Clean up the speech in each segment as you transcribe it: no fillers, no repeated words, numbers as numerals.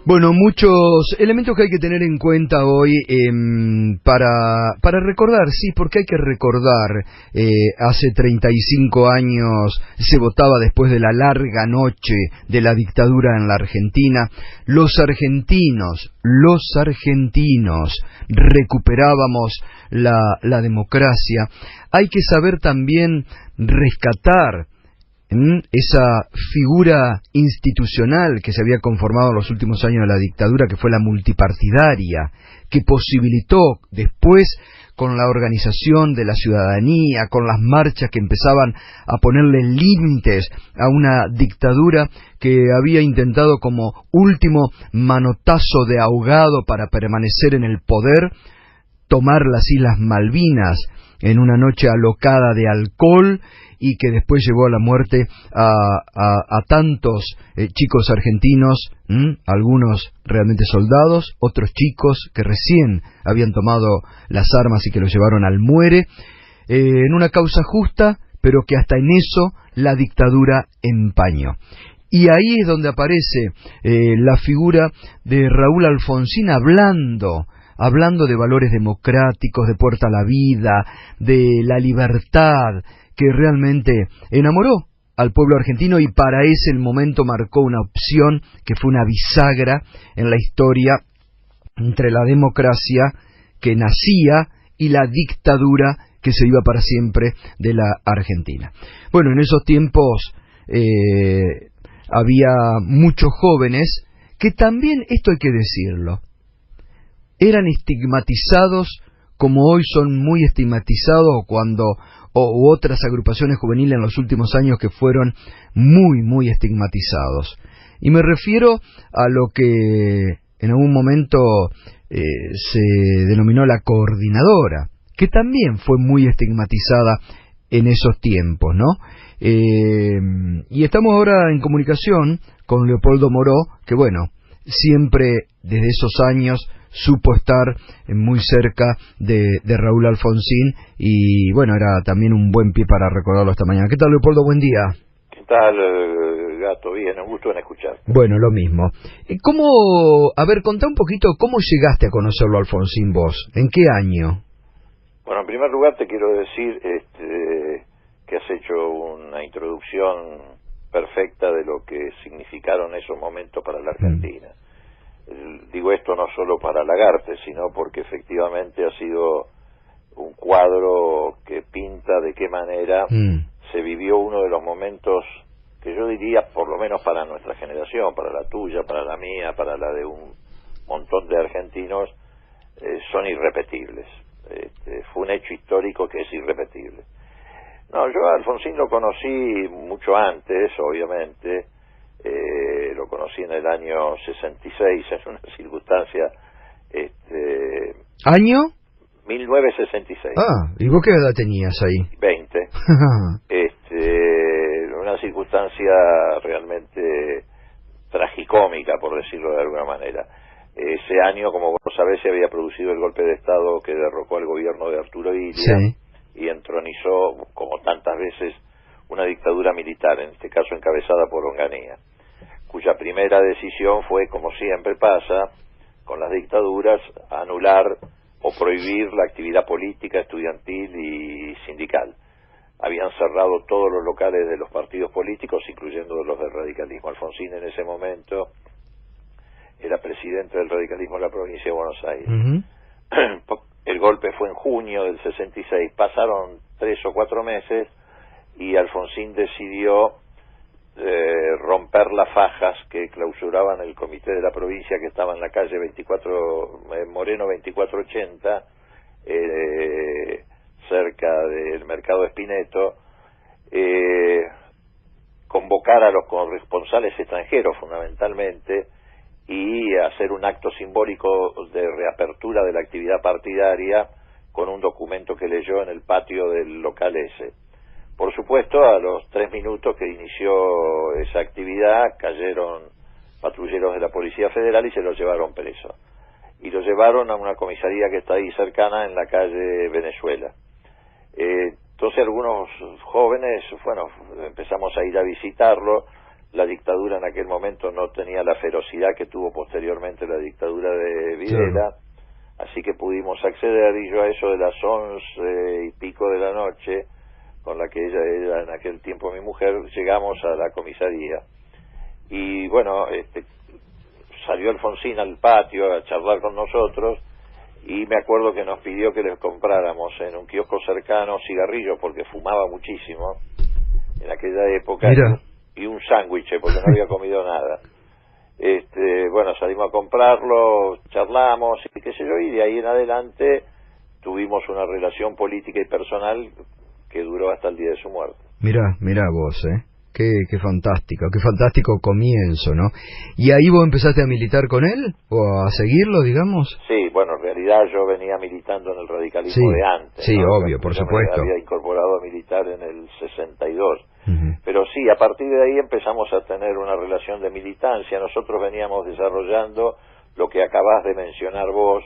Bueno, muchos elementos que hay que tener en cuenta hoy para recordar, sí, porque hay que recordar, hace 35 años se votaba después de la larga noche de la dictadura en la Argentina, los argentinos recuperábamos la democracia. Hay que saber también rescatar esa figura institucional que se había conformado en los últimos años de la dictadura, que fue la multipartidaria, que posibilitó después, con la organización de la ciudadanía, con las marchas que empezaban a ponerle límites a una dictadura que había intentado como último manotazo de ahogado para permanecer en el poder, tomar las Islas Malvinas en una noche alocada de alcohol, y que después llevó a la muerte a tantos chicos argentinos, algunos realmente soldados, otros chicos que recién habían tomado las armas y que los llevaron al muere, en una causa justa, pero que hasta en eso la dictadura empañó. Y ahí es donde aparece la figura de Raúl Alfonsín hablando de valores democráticos, de puerta a la vida, de la libertad, que realmente enamoró al pueblo argentino, y para ese momento marcó una opción que fue una bisagra en la historia entre la democracia que nacía y la dictadura que se iba para siempre de la Argentina. Bueno, en esos tiempos había muchos jóvenes que también, esto hay que decirlo, eran estigmatizados como hoy son muy estigmatizados u otras agrupaciones juveniles en los últimos años que fueron muy estigmatizados. Y me refiero a lo que en algún momento se denominó la coordinadora, que también fue muy estigmatizada en esos tiempos, ¿no? Y estamos ahora en comunicación con Leopoldo Moró, que bueno, siempre desde esos años supo estar muy cerca de Raúl Alfonsín, y bueno, era también un buen pie para recordarlo esta mañana. ¿Qué tal, Leopoldo? Buen día. ¿Qué tal, Gato? Bien, un gusto en escuchar. Bueno, lo mismo. Contá un poquito, ¿cómo llegaste a conocerlo, Alfonsín, vos? ¿En qué año? Bueno, en primer lugar te quiero decir que has hecho una introducción perfecta de lo que significaron esos momentos para la Argentina. Digo esto no solo para halagarte, sino porque efectivamente ha sido un cuadro que pinta de qué manera se vivió uno de los momentos que yo diría, por lo menos para nuestra generación, para la tuya, para la mía, para la de un montón de argentinos, son irrepetibles. Fue un hecho histórico que es irrepetible. No, yo a Alfonsín lo conocí mucho antes, obviamente. Lo conocí en el año 66, en una circunstancia... ¿Año? 1966. Ah, ¿y vos qué edad tenías ahí? 20. Una circunstancia realmente tragicómica, por decirlo de alguna manera. Ese año, como vos sabés, se había producido el golpe de Estado que derrocó al gobierno de Arturo Illia, sí, y entronizó, como tantas veces, una dictadura militar, en este caso encabezada por Onganía, cuya primera decisión fue, como siempre pasa con las dictaduras, anular o prohibir la actividad política, estudiantil y sindical. Habían cerrado todos los locales de los partidos políticos, incluyendo los del radicalismo. Alfonsín en ese momento era presidente del radicalismo en la provincia de Buenos Aires. El golpe fue en junio del 66, pasaron 3 o 4 meses y Alfonsín decidió romper las fajas que clausuraban el comité de la provincia, que estaba en la calle Moreno 2480, cerca del mercado Espineto, convocar a los corresponsales extranjeros fundamentalmente y hacer un acto simbólico de reapertura de la actividad partidaria con un documento que leyó en el patio del local ese. Por supuesto, a los 3 minutos que inició esa actividad, cayeron patrulleros de la Policía Federal y se los llevaron preso. Y lo llevaron a una comisaría que está ahí cercana, en la calle Venezuela. Entonces algunos jóvenes, bueno, empezamos a ir a visitarlo, la dictadura en aquel momento no tenía la ferocidad que tuvo posteriormente la dictadura de Videla, así que pudimos acceder, y yo a eso de las 11 y pico de la noche, con la que ella era en aquel tiempo mi mujer, llegamos a la comisaría. Y bueno, salió Alfonsín al patio a charlar con nosotros, y me acuerdo que nos pidió que les compráramos en un kiosco cercano cigarrillos, porque fumaba muchísimo en aquella época. Mira. Y un sándwich, porque no había comido nada. Bueno, salimos a comprarlo, charlamos y qué sé yo, y de ahí en adelante tuvimos una relación política y personal que duró hasta el día de su muerte. Mirá vos, qué fantástico comienzo, ¿no? ¿Y ahí vos empezaste a militar con él? ¿O a seguirlo, digamos? Sí, bueno, en realidad yo venía militando en el radicalismo de antes. Sí, ¿no? obvio, por supuesto. Me había incorporado a militar en el 62. Pero sí, a partir de ahí empezamos a tener una relación de militancia. Nosotros veníamos desarrollando lo que acabás de mencionar vos,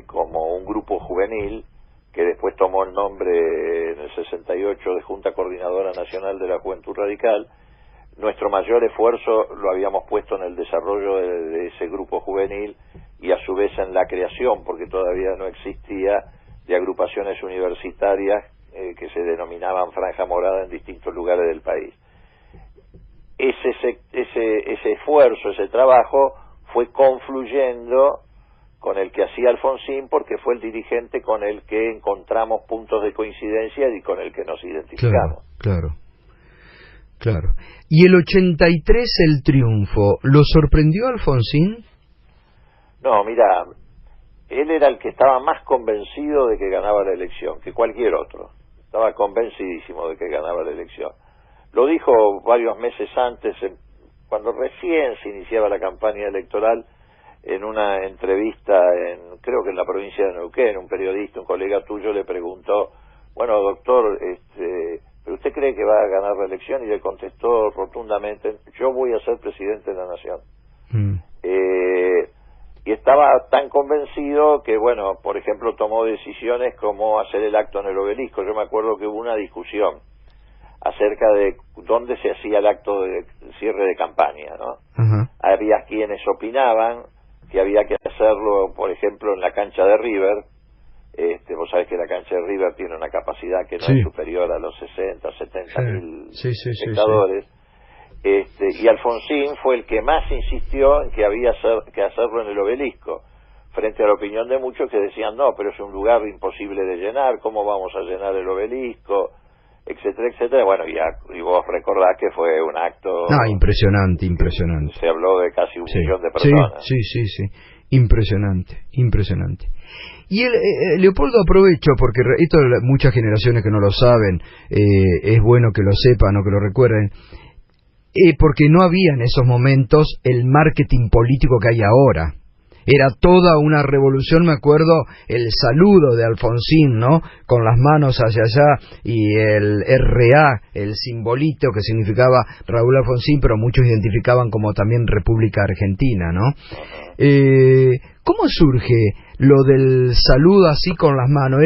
como un grupo juvenil que después tomó el nombre en el 68 de Junta Coordinadora Nacional de la Juventud Radical. Nuestro mayor esfuerzo lo habíamos puesto en el desarrollo de ese grupo juvenil y a su vez en la creación, porque todavía no existía, de agrupaciones universitarias que se denominaban Franja Morada en distintos lugares del país. Ese esfuerzo, ese trabajo fue confluyendo con el que hacía Alfonsín, porque fue el dirigente con el que encontramos puntos de coincidencia y con el que nos identificamos. Claro. ¿Y el 83, el triunfo, lo sorprendió a Alfonsín? No, mira, él era el que estaba más convencido de que ganaba la elección que cualquier otro. Estaba convencidísimo de que ganaba la elección. Lo dijo varios meses antes, cuando recién se iniciaba la campaña electoral, en una entrevista, creo que en la provincia de Neuquén, un periodista, un colega tuyo, le preguntó, bueno, doctor, ¿pero usted cree que va a ganar la elección? Y le contestó rotundamente, yo voy a ser presidente de la nación. Y estaba tan convencido que, bueno, por ejemplo, tomó decisiones como hacer el acto en el Obelisco. Yo me acuerdo que hubo una discusión acerca de dónde se hacía el acto de cierre de campaña, ¿no? Había quienes opinaban que había que hacerlo, por ejemplo, en la cancha de River. Vos sabés que la cancha de River tiene una capacidad que no es superior a los 60, 70 mil espectadores. Y Alfonsín fue el que más insistió en que había que hacerlo en el Obelisco, frente a la opinión de muchos que decían, no, pero es un lugar imposible de llenar, ¿cómo vamos a llenar el Obelisco? Etcétera, etcétera. Bueno, y vos recordás que fue un acto... No, impresionante. Se habló de casi 1 millón de personas. Sí. Impresionante. Y Leopoldo, aprovecho, porque esto muchas generaciones que no lo saben, es bueno que lo sepan o que lo recuerden, porque no había en esos momentos el marketing político que hay ahora. Era toda una revolución, me acuerdo, el saludo de Alfonsín, ¿no? Con las manos hacia allá, y el RA, el simbolito que significaba Raúl Alfonsín, pero muchos identificaban como también República Argentina, ¿no? ¿Cómo surge lo del saludo así con las manos?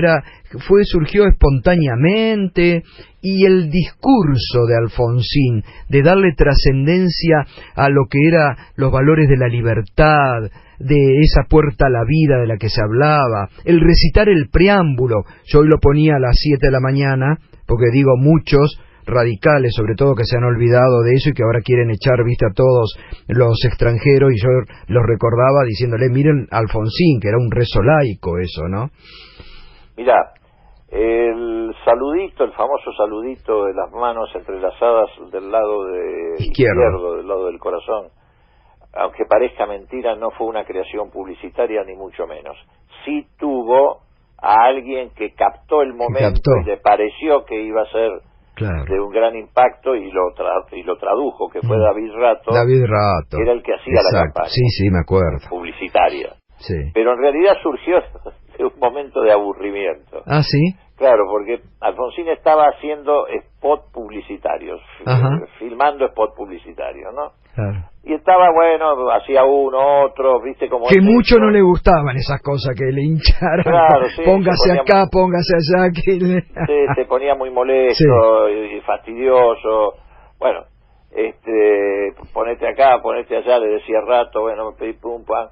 Surgió espontáneamente, y el discurso de Alfonsín de darle trascendencia a lo que eran los valores de la libertad, de esa puerta a la vida de la que se hablaba, el recitar el preámbulo. Yo hoy lo ponía a las 7 de la mañana, porque digo, muchos radicales, sobre todo, que se han olvidado de eso y que ahora quieren echar vista a todos los extranjeros, y yo los recordaba diciéndole, miren Alfonsín, que era un rezo laico eso, ¿no? Mirá, el saludito, el famoso saludito de las manos entrelazadas del lado izquierdo, del lado del corazón, aunque parezca mentira, no fue una creación publicitaria ni mucho menos. Sí tuvo a alguien que captó el momento y le pareció que iba a ser de un gran impacto, y lo tradujo, que fue David Rato, que era el que hacía la campaña. Sí, me acuerdo. Publicitaria. Sí. Pero en realidad surgió de un momento de aburrimiento. ¿Ah, sí? Claro, porque Alfonsín estaba haciendo spot publicitarios, filmando spot publicitarios, ¿no? Claro. Y estaba, bueno, hacía uno, otro, viste como... Que mucho no le gustaban esas cosas, que le hincharan. Claro, sí, póngase acá, póngase allá. Sí, se ponía muy molesto y fastidioso. Bueno, ponete acá, ponete allá, le decía Rato, bueno, me pedí pum, pam.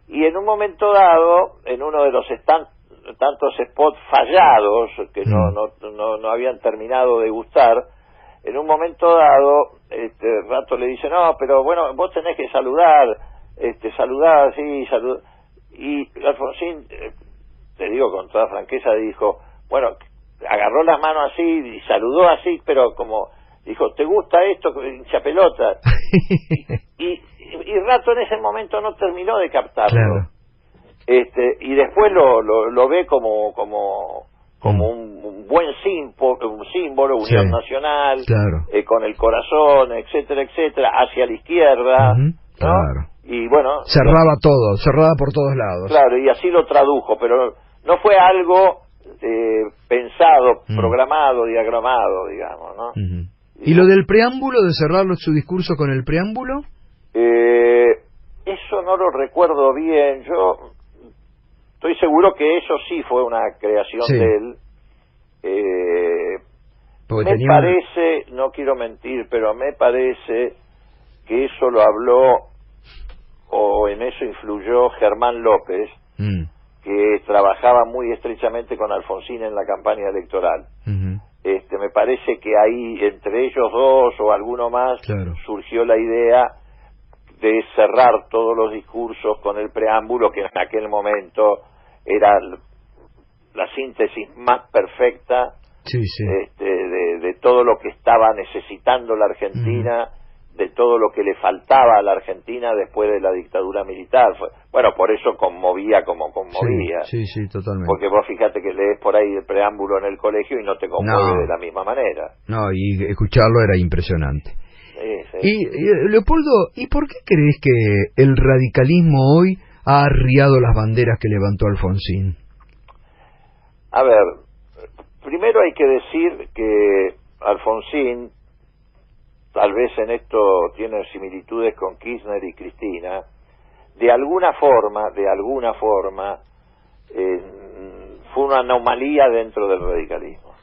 Y en un momento dado, en uno de los tantos spots fallados, que no habían terminado de gustar, en un momento dado, Rato le dice, no, pero bueno, vos tenés que saludar, saludar así, y Alfonsín, te digo con toda franqueza, dijo, bueno, agarró las manos así y saludó así, pero como dijo, ¿te gusta esto, hincha pelota? y Rato en ese momento no terminó de captarlo. Claro. Y después lo ve como un buen símbolo, unión nacional, claro, con el corazón, etcétera, etcétera, hacia la izquierda, ¿no? Claro. Y bueno, cerraba todo, cerraba por todos lados. Claro, y así lo tradujo, pero no fue algo pensado, programado, diagramado, digamos, ¿no? ¿Y lo del preámbulo, de cerrar su discurso con el preámbulo? Eso no lo recuerdo bien. Yo estoy seguro que eso sí fue una creación de él. Me parece, no quiero mentir, pero me parece que eso lo habló, o en eso influyó Germán López, que trabajaba muy estrechamente con Alfonsín en la campaña electoral. Me parece que ahí, entre ellos dos o alguno más, surgió la idea de cerrar todos los discursos con el preámbulo, que en aquel momento era la síntesis más perfecta de todo lo que estaba necesitando la Argentina, de todo lo que le faltaba a la Argentina después de la dictadura militar. Bueno, por eso conmovía como conmovía. Sí, totalmente. Porque vos fíjate que lees por ahí el preámbulo en el colegio y no te conmueve de la misma manera. No, y escucharlo era impresionante. Sí. Y Leopoldo, ¿y por qué crees que el radicalismo hoy ha arriado las banderas que levantó Alfonsín? A ver, primero hay que decir que Alfonsín, tal vez en esto tiene similitudes con Kirchner y Cristina, de alguna forma, fue una anomalía dentro del radicalismo.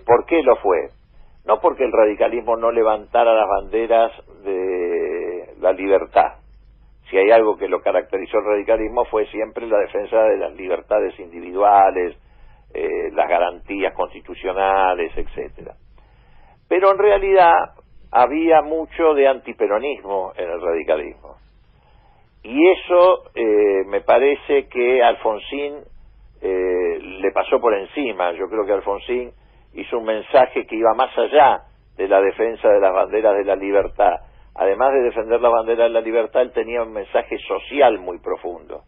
¿Por qué lo fue? No porque el radicalismo no levantara las banderas de la libertad. Si hay algo que lo caracterizó el radicalismo fue siempre la defensa de las libertades individuales, las garantías constitucionales, etcétera. Pero en realidad había mucho de antiperonismo en el radicalismo. Y eso me parece que Alfonsín le pasó por encima. Yo creo que Alfonsín hizo un mensaje que iba más allá de la defensa de las banderas de la libertad. Además de defender las banderas de la libertad, él tenía un mensaje social muy profundo.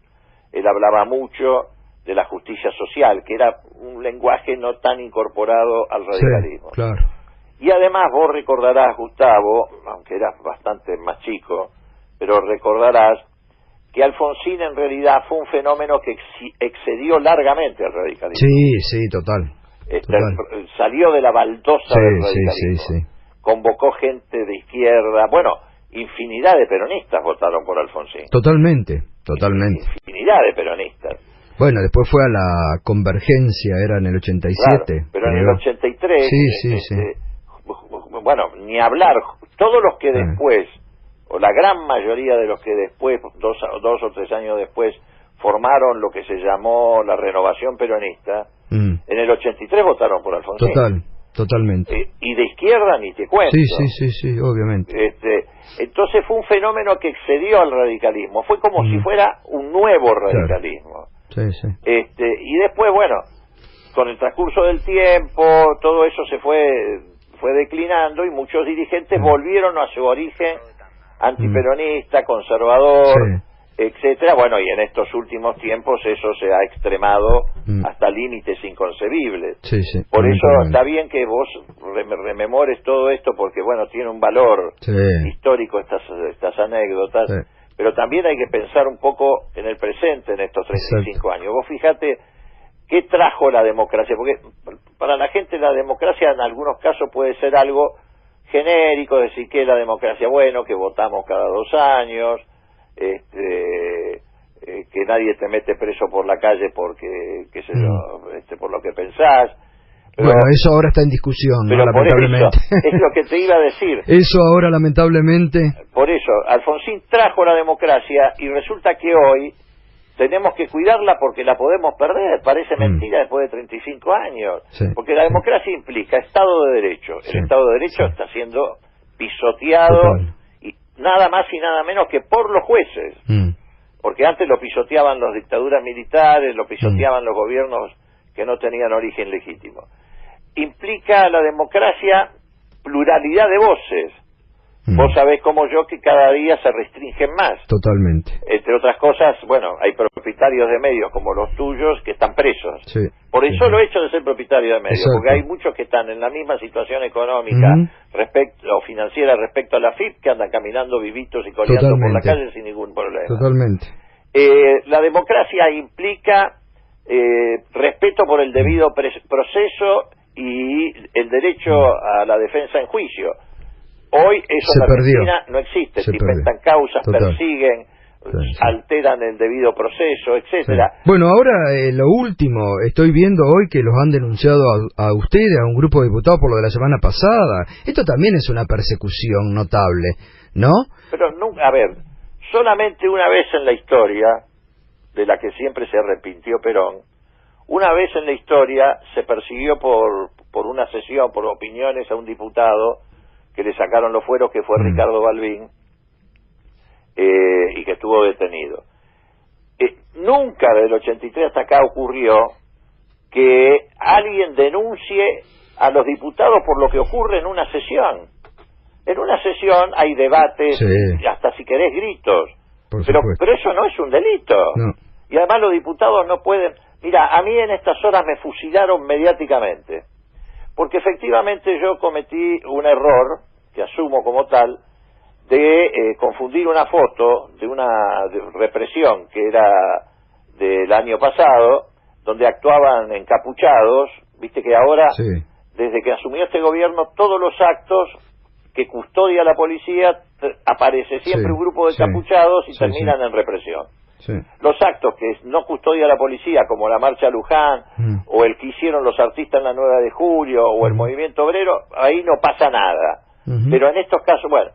Él hablaba mucho de la justicia social, que era un lenguaje no tan incorporado al radicalismo. Sí, claro. Y además vos recordarás, Gustavo, aunque eras bastante más chico, pero recordarás que Alfonsín en realidad fue un fenómeno que excedió largamente al radicalismo. Sí, total. Salió de la baldosa del radicalismo. Sí. Convocó gente de izquierda, bueno, infinidad de peronistas votaron por Alfonsín. Totalmente. Infinidad de peronistas. Bueno, después fue a la convergencia, era en el 87. Claro, pero en el 83, sí. Bueno, ni hablar, todos los que después, o la gran mayoría de los que después, dos o tres años después, formaron lo que se llamó la renovación peronista, en el 83 votaron por Alfonsín. Totalmente. Y de izquierda ni te cuento. Sí, obviamente. Entonces fue un fenómeno que excedió al radicalismo, fue como si fuera un nuevo radicalismo. Claro. Sí. Y después, bueno, con el transcurso del tiempo, todo eso se fue declinando y muchos dirigentes volvieron a su origen antiperonista, conservador, etcétera. Bueno, y en estos últimos tiempos eso se ha extremado hasta límites inconcebibles. Por eso está bien que vos rememores todo esto, porque bueno, tiene un valor histórico estas anécdotas, pero también hay que pensar un poco en el presente, en estos 35 años. Vos fíjate qué trajo la democracia, porque para la gente la democracia en algunos casos puede ser algo genérico, decir que la democracia, bueno, que votamos cada 2 años, que nadie te mete preso por la calle porque, qué sé yo, por lo que pensás. Pero, bueno, eso ahora está en discusión, pero ¿no? por Lamentablemente. eso, es lo que te iba a decir. Eso ahora, lamentablemente... Por eso, Alfonsín trajo la democracia y resulta que hoy tenemos que cuidarla porque la podemos perder. Parece mentira después de 35 años. Sí, porque la democracia implica Estado de Derecho. Sí, El Estado de Derecho sí. está siendo pisoteado, Total. y nada más y nada menos que por los jueces. Porque antes lo pisoteaban las dictaduras militares, lo pisoteaban los gobiernos que no tenían origen legítimo. Implica la democracia pluralidad de voces. Vos sabés como yo que cada día se restringen más. Totalmente. Entre otras cosas, bueno, hay propietarios de medios como los tuyos que están presos. Sí. Por el solo hecho de ser propietario de medios, Exacto. porque hay muchos que están en la misma situación económica o financiera respecto a la FIP que andan caminando vivitos y coleando por la calle sin ningún problema. Totalmente. La democracia implica respeto por el debido proceso y el derecho a la defensa en juicio. Hoy eso en la Argentina no existe, se inventan causas, persiguen, alteran el debido proceso, etcétera. Sí. Bueno, ahora lo último, estoy viendo hoy que los han denunciado a ustedes, a un grupo de diputados por lo de la semana pasada. Esto también es una persecución notable, ¿no? Pero nunca, a ver, solamente una vez en la historia, de la que siempre se arrepintió Perón, una vez en la historia se persiguió por una sesión, por opiniones a un diputado que le sacaron los fueros, que fue Ricardo Balbín, y que estuvo detenido. Nunca del 83 hasta acá ocurrió que alguien denuncie a los diputados por lo que ocurre en una sesión. En una sesión hay debates, hasta si querés gritos, pero eso no es un delito. No. Y además los diputados no pueden... Mira, a mí en estas horas me fusilaron mediáticamente, porque efectivamente yo cometí un error, que asumo como tal, de confundir una foto de una represión que era del año pasado, donde actuaban encapuchados. Viste que ahora, desde que asumió este gobierno, todos los actos que custodia la policía, aparece siempre un grupo de encapuchados y terminan en represión. Los actos que no custodia la policía, como la marcha Luján, o el que hicieron los artistas en la 9 de julio, o el movimiento obrero, ahí no pasa nada. Pero en estos casos, bueno,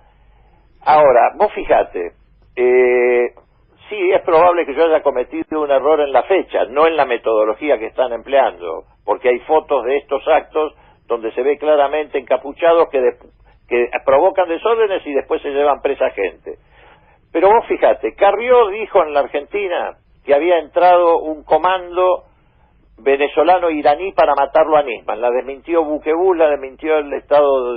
ahora, vos fijate, sí, es probable que yo haya cometido un error en la fecha, no en la metodología que están empleando, porque hay fotos de estos actos donde se ve claramente encapuchados que provocan desórdenes y después se llevan presa gente. Pero vos fíjate, Carrió dijo en la Argentina que había entrado un comando venezolano-iraní para matarlo a Nisman. La desmintió Buquebus, la desmintió el Estado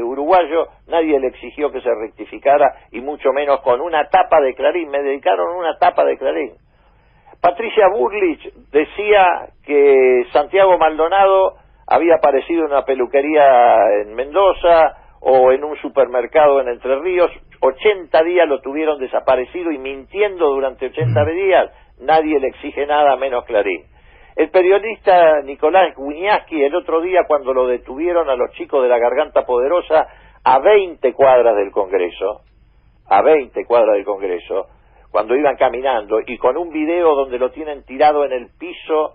uruguayo, nadie le exigió que se rectificara, y mucho menos con una tapa de Clarín. Me dedicaron una tapa de Clarín. Patricia Bullrich decía que Santiago Maldonado había aparecido en una peluquería en Mendoza o en un supermercado en Entre Ríos. 80 días lo tuvieron desaparecido y mintiendo durante 80 días. Nadie le exige nada, menos Clarín. El periodista Nicolás Wiñaski, el otro día, cuando lo detuvieron a los chicos de la Garganta Poderosa a 20 cuadras del Congreso, cuando iban caminando, y con un video donde lo tienen tirado en el piso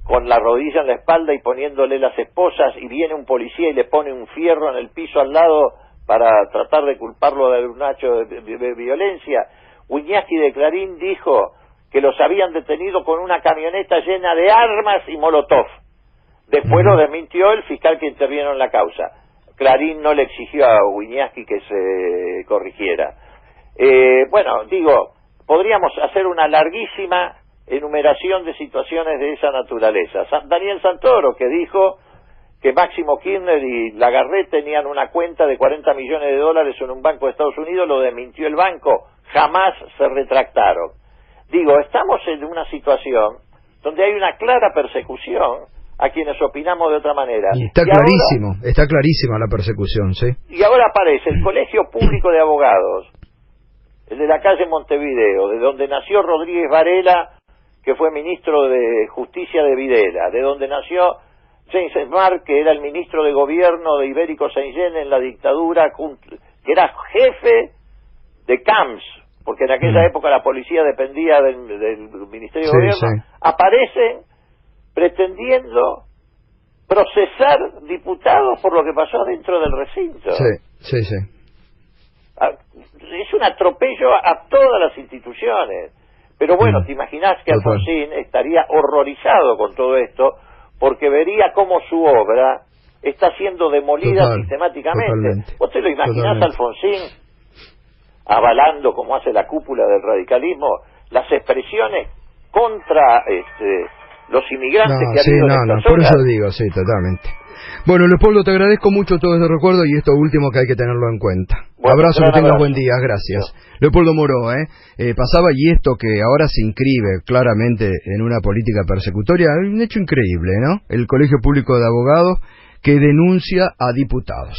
con la rodilla en la espalda y poniéndole las esposas, y viene un policía y le pone un fierro en el piso al lado para tratar de culparlo de un hecho de violencia. Wiñaski de Clarín dijo que los habían detenido con una camioneta llena de armas y molotov. Después lo desmintió el fiscal que intervino en la causa. Clarín no le exigió a Wiñaski que se corrigiera. Bueno, digo, podríamos hacer una larguísima enumeración de situaciones de esa naturaleza. Daniel Santoro, que dijo que Máximo Kirchner y Lagarret tenían una cuenta de $40 millones en un banco de Estados Unidos, lo desmintió el banco, jamás se retractaron. Digo, estamos en una situación donde hay una clara persecución a quienes opinamos de otra manera. Y está clarísima la persecución, ¿sí? Y ahora aparece el Colegio Público de Abogados, el de la calle Montevideo, de donde nació Rodríguez Varela, que fue ministro de Justicia de Videla, de donde nació James Smart, que era el ministro de Gobierno de Ibérico Saint-Jean en la dictadura, que era jefe de CAMS, porque en aquella época la policía dependía del Ministerio de Gobierno, aparecen pretendiendo procesar diputados por lo que pasó dentro del recinto. Sí. Es un atropello a todas las instituciones. Pero bueno, te imaginás que Alfonsín estaría horrorizado con todo esto, porque vería cómo su obra está siendo demolida sistemáticamente. Totalmente. ¿Vos te lo imaginás, Alfonsín, avalando, como hace la cúpula del radicalismo, las expresiones contra los inmigrantes que ha habido en esta zona? Por eso digo, sí, totalmente. Bueno, Leopoldo, te agradezco mucho todo ese recuerdo y esto último que hay que tenerlo en cuenta. Bueno, abrazo, que tengas buen día, gracias. Leopoldo Moró, pasaba, y esto que ahora se inscribe claramente en una política persecutoria, un hecho increíble, ¿no? El Colegio Público de Abogados que denuncia a diputados.